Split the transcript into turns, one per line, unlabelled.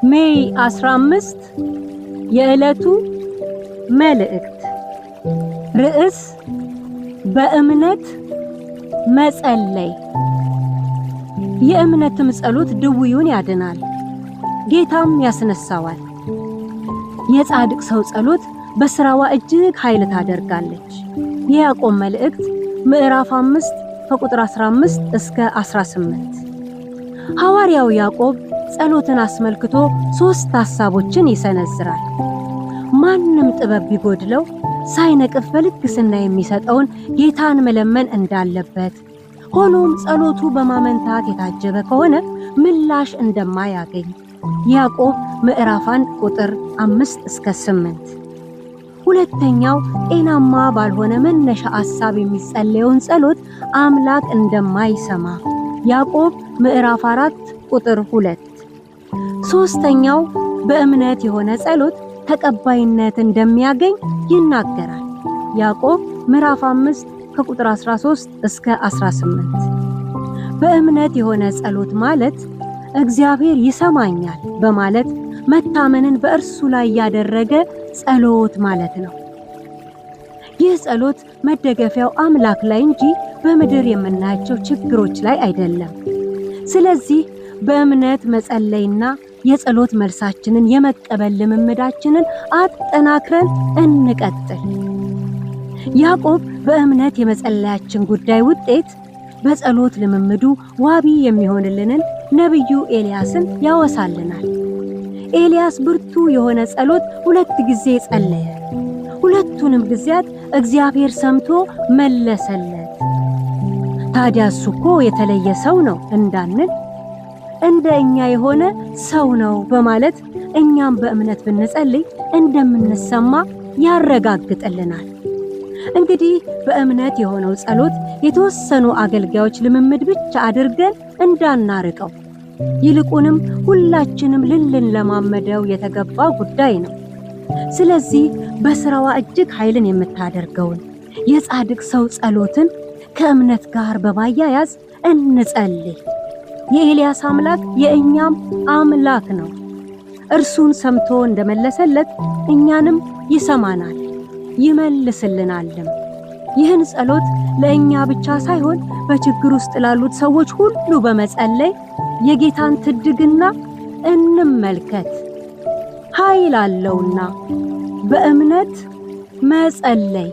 ሜይ 15 የዕለቱ መልእክት ርዕስ በእምነት መጸለይ። የእምነትም ጸሎት ድውዩን ያድናል፣ ጌታም ያስነሳዋል። የጻድቅ ሰው ጸሎት በስራዋ እጅግ ኃይል ታደርጋለች። የያዕቆብ መልእክት ምዕራፍ 5 ከቁጥር 15 እስከ 18። ሐዋርያው ያዕቆብ ጸሎትን አስመልክቶ 3 ሐሳቦችን ይሰነዝራል። ማንም ጥበብ ቢጎድለው ሳይነቅፍ በልግስና የሚሰጠውን ጌታን መለመን እንዳለበት፣ ሆኖም ጸሎቱ በማመንታት የታጀበ ከሆነ ምላሽ እንደማያገኝ ያዕቆብ ምዕራፍ 1 ቁጥር 5 እስከ 8። ሁለተኛው ጤናማ ባልሆነ መነሻ ሐሳብ የሚጸለየውን ጸሎት አምላክ እንደማይሰማ ያዕቆብ ምዕራፍ 4 ቁጥር 2። ሶስተኛው በእምነት የሆነ ጸሎት ተቀባይነት እንደሚያገኝ ይናገራል። ያዕቆብ ምዕራፍ 5 ከቁጥር 13 እስከ 18። በእምነት የሆነ ጸሎት ማለት እግዚአብሔር ይሰማኛል በማለት መታመንን በእርሱ ላይ ያደረገ ጸሎት ማለት ነው። ይህ ጸሎት መደገፊያው አምላክ ላይ እንጂ በምድር የምናያቸው ችግሮች ላይ አይደለም። ስለዚህ በእምነት መጸለይና የጸሎት መልሳችንን የመቀበል ልምምዳችንን አጠናክረን እንቀጥል። ያዕቆብ በእምነት የመጸለያችን ጉዳይ ውጤት በጸሎት ልምምዱ ዋቢ የሚሆንልንን ነቢዩ ኤልያስን ያወሳልናል። ኤልያስ ብርቱ የሆነ ጸሎት 2 ጊዜ ጸለየ። ሁለቱንም ጊዜያት እግዚአብሔር ሰምቶ መለሰለት። ታዲያ እሱ እኮ የተለየ ሰው ነው እንዳንል እንደ እኛ የሆነ ሰው ነው በማለት እኛም በእምነት ብንጸልይ እንደምንሰማ ያረጋግጥልናል። እንግዲህ በእምነት የሆነው ጸሎት የተወሰኑ አገልጋዮች ልምምድ ብቻ አድርገን እንዳናርቀው፣ ይልቁንም ሁላችንም ልንለማመደው የተገባ ጉዳይ ነው። ስለዚህ በስራዋ እጅግ ኃይልን የምታደርገውን የጻድቅ ሰው ጸሎትን ከእምነት ጋር በማያያዝ እንጸልይ። የኤልያስ አምላክ የእኛም አምላክ ነው። እርሱን ሰምቶ እንደመለሰለት እኛንም ይሰማናል ይመልስልናልም። ይህን ጸሎት ለእኛ ብቻ ሳይሆን በችግር ውስጥ ላሉት ሰዎች ሁሉ በመጸለይ የጌታን ትድግና እንመልከት። ኃይል አለውና በእምነት መጸለይ።